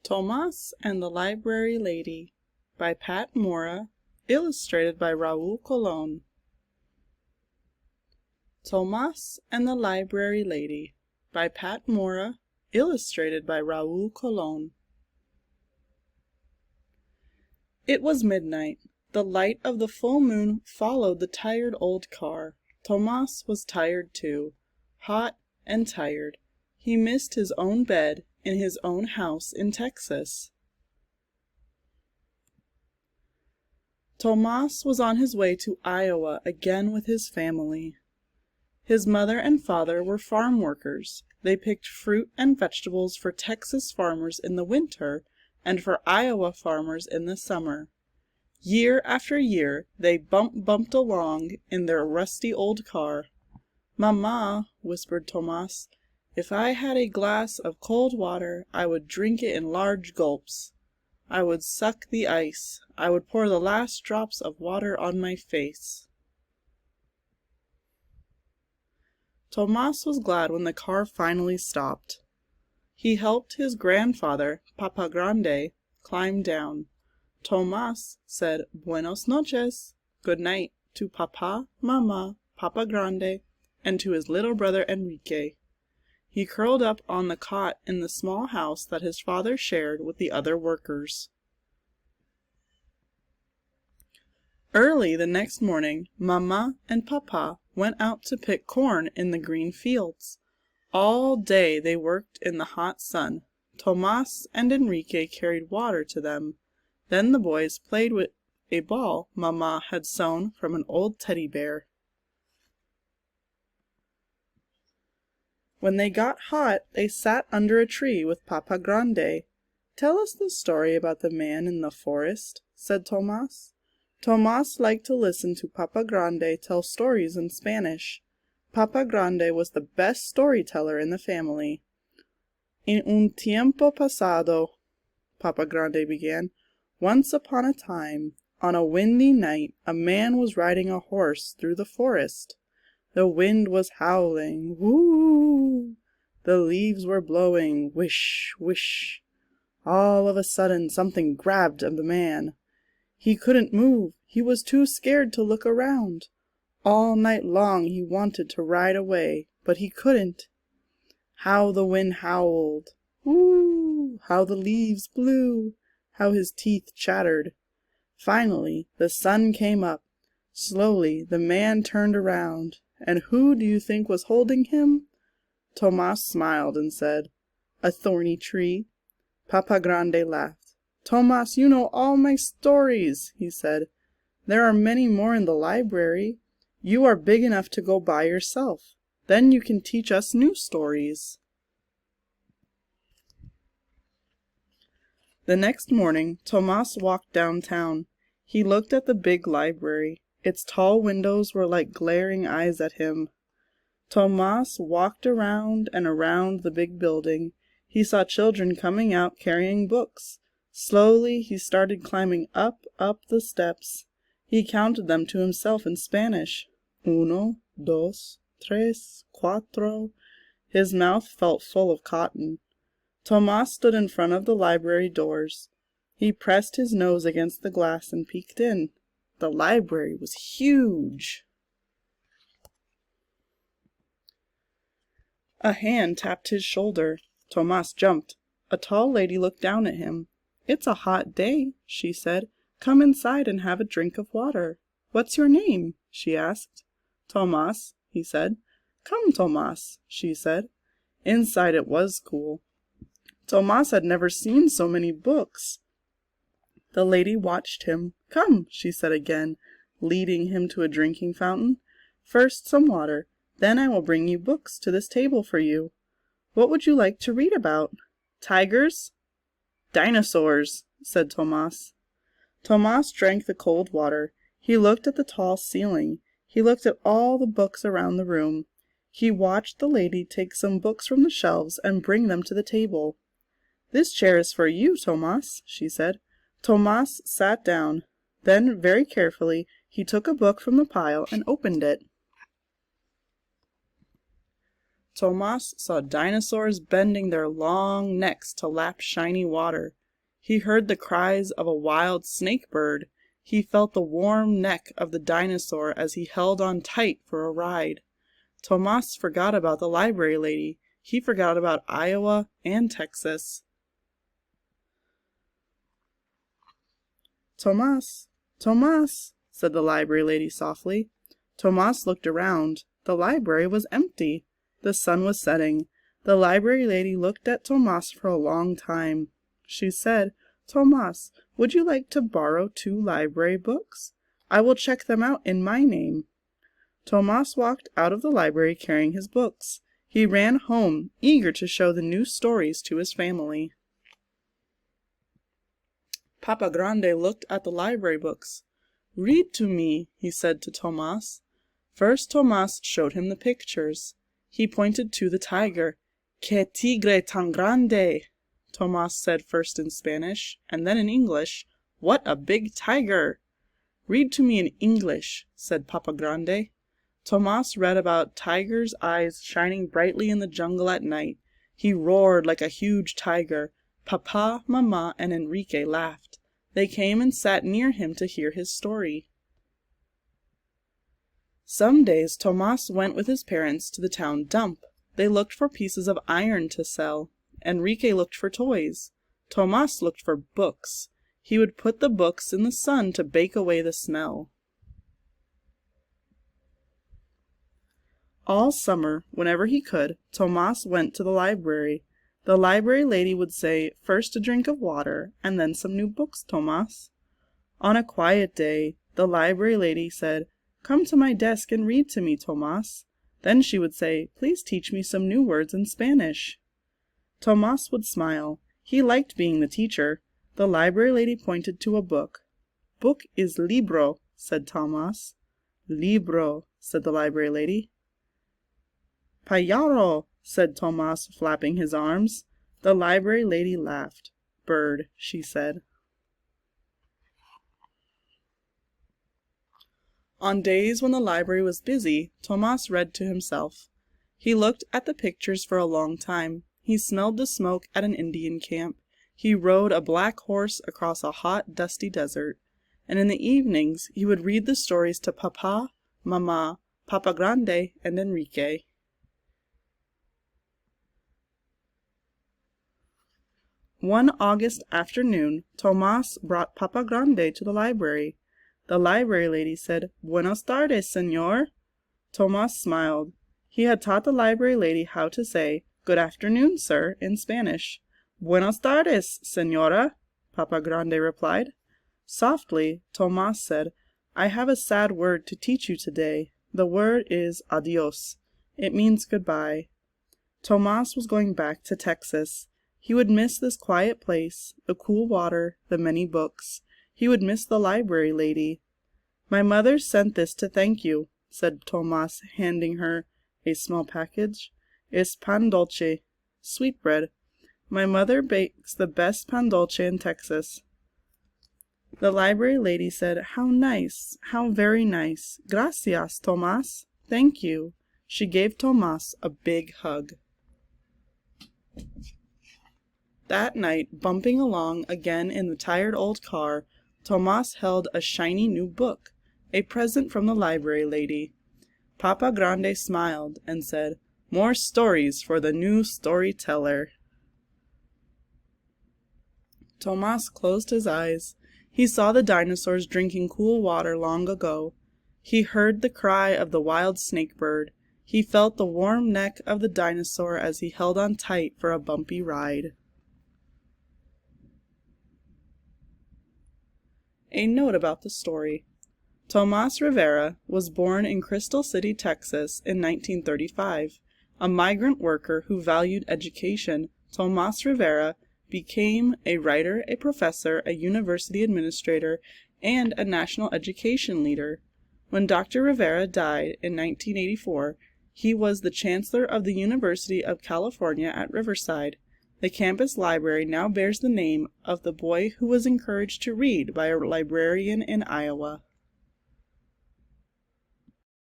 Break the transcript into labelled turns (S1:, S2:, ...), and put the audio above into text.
S1: Tómas and the Library Lady by Pat Mora, illustrated by Raúl Colón. Tómas and the Library Lady by Pat Mora, illustrated by Raúl Colón. It was midnight. The light of the full moon followed the tired old car. Tómas was tired too, hot and tired. He missed his own bed in his own house in Texas. Tómas was on his way to Iowa again with his family. His mother and father were farm workers. They picked fruit and vegetables for Texas farmers in the winter and for Iowa farmers in the summer. Year after year they bumped along in their rusty old car. "Mama," whispered Tómas, "if I had a glass of cold water, I would drink it in large gulps. I would suck the ice. I would pour the last drops of water on my face." Tómas was glad when the car finally stopped. He helped his grandfather, Papa Grande, climb down. Tómas said "Buenos noches," good night, to Papa, Mama, Papa Grande, and to his little brother Enrique. He curled up on the cot in the small house that his father shared with the other workers. Early the next morning, Mama and Papa went out to pick corn in the green fields. All day they worked in the hot sun. Tómas and Enrique carried water to them. Then the boys played with a ball Mama had sewn from an old teddy bear. When they got hot, they sat under a tree with Papa Grande. "Tell us the story about the man in the forest," said Tómas. Tómas liked to listen to Papa Grande tell stories in Spanish. Papa Grande was the best storyteller in the family. "En un tiempo pasado," Papa Grande began, "once upon a time, on a windy night, a man was riding a horse through the forest. The wind was howling, whoo! The leaves were blowing, whish, whish. All of a sudden something grabbed the man. He couldn't move. He was too scared to look around. All night long he wanted to ride away, but he couldn't. How the wind howled, whoo! How the leaves blew, how his teeth chattered. Finally the sun came up. Slowly the man turned around. And who do you think was holding him?" Tómas smiled and said, "A thorny tree." Papa Grande laughed. "Tómas, you know all my stories," he said. "There are many more in the library. You are big enough to go by yourself. Then you can teach us new stories." The next morning, Tómas walked downtown. He looked at the big library. Its tall windows were like glaring eyes at him. Tómas walked around and around the big building. He saw children coming out carrying books. Slowly he started climbing up the steps. He counted them to himself in Spanish. Uno, dos, tres, cuatro. His mouth felt full of cotton. Tómas stood in front of the library doors. He pressed his nose against the glass and peeked in. The library was huge. A hand tapped his shoulder. Tómas jumped. A tall lady looked down at him. "It's a hot day," she said. "Come inside and have a drink of water." "What's your name?" she asked. "Tómas," he said. "Come, Tómas," she said. Inside it was cool. Tómas had never seen so many books. The lady watched him. "Come," she said again, leading him to a drinking fountain. "First some water, then I will bring you books to this table for you. What would you like to read about? Tigers?" "Dinosaurs," said Tómas. Tómas drank the cold water. He looked at the tall ceiling. He looked at all the books around the room. He watched the lady take some books from the shelves and bring them to the table. "This chair is for you, Tómas," she said. Tómas sat down. Then, very carefully, he took a book from the pile and opened it. Tomas saw dinosaurs bending their long necks to lap shiny water. He heard the cries of a wild snake bird. He felt the warm neck of the dinosaur as he held on tight for a ride. Tomas forgot about the library lady. He forgot about Iowa and Texas. "Tomas, Tomas," said the library lady softly. Tomas looked around. The library was empty. The sun was setting. The library lady looked at Tomas for a long time. She said, "Tomas, would you like to borrow 2 library books? I will check them out in my name." Tomas walked out of the library carrying his books. He ran home, eager to show the new stories to his family. Papa Grande looked at the library books. "Read to me," he said to Tomas. First Tomas showed him the pictures. He pointed to the tiger. "Que tigre tan grande!" Tomas said first in Spanish, and then in English. "What a big tiger!" "Read to me in English," said Papa Grande. Tomas read about tigers' eyes shining brightly in the jungle at night. He roared like a huge tiger. Papa, Mama, and Enrique laughed. They came and sat near him to hear his story. Some days Tomas went with his parents to the town dump. They looked for pieces of iron to sell. Enrique looked for toys. Tomas looked for books. He would put the books in the sun to bake away the smell. All summer, whenever he could, Tomas went to the library. The library lady would say, "First a drink of water, and then some new books, Tomas." On a quiet day, the library lady said, "Come to my desk and read to me, Tomas." Then she would say, "Please teach me some new words in Spanish." Tomas would smile. He liked being the teacher. The library lady pointed to a book. "Book is libro," said Tomas. "Libro," said the library lady. "Payaro," said Tomas, flapping his arms. The library lady laughed. "Bird," she said. On days when the library was busy, Tomas read to himself. He looked at the pictures for a long time. He smelled the smoke at an Indian camp. He rode a black horse across a hot, dusty desert. And in the evenings, he would read the stories to Papa, Mama, Papa Grande, and Enrique. One August afternoon, Tomas brought Papa Grande to the library. The library lady said, "Buenos tardes, señor." Tomas smiled. He had taught the library lady how to say, "Good afternoon, sir," in Spanish. "Buenos tardes, señora," Papa Grande replied. Softly, Tomas said, "I have a sad word to teach you today. The word is adios. It means goodbye." Tomas was going back to Texas. He would miss this quiet place, the cool water, the many books. He would miss the library lady. "My mother sent this to thank you," said Tomas, handing her a small package. "Es pan dulce," sweetbread. "My mother bakes the best pan dulce in Texas." The library lady said, "How nice, how very nice. Gracias, Tomas. Thank you." She gave Tomas a big hug. That night, bumping along again in the tired old car, Tomas held a shiny new book, a present from the library lady. Papa Grande smiled and said, "More stories for the new storyteller." Tomas closed his eyes. He saw the dinosaurs drinking cool water long ago. He heard the cry of the wild snake bird. He felt the warm neck of the dinosaur as he held on tight for a bumpy ride. A note about the story. Tómas Rivera was born in Crystal City, Texas in 1935. A migrant worker who valued education, Tómas Rivera became a writer, a professor, a university administrator, and a national education leader. When Dr. Rivera died in 1984, he was the chancellor of the University of California at Riverside. The campus library now bears the name of the boy who was encouraged to read by a librarian in Iowa.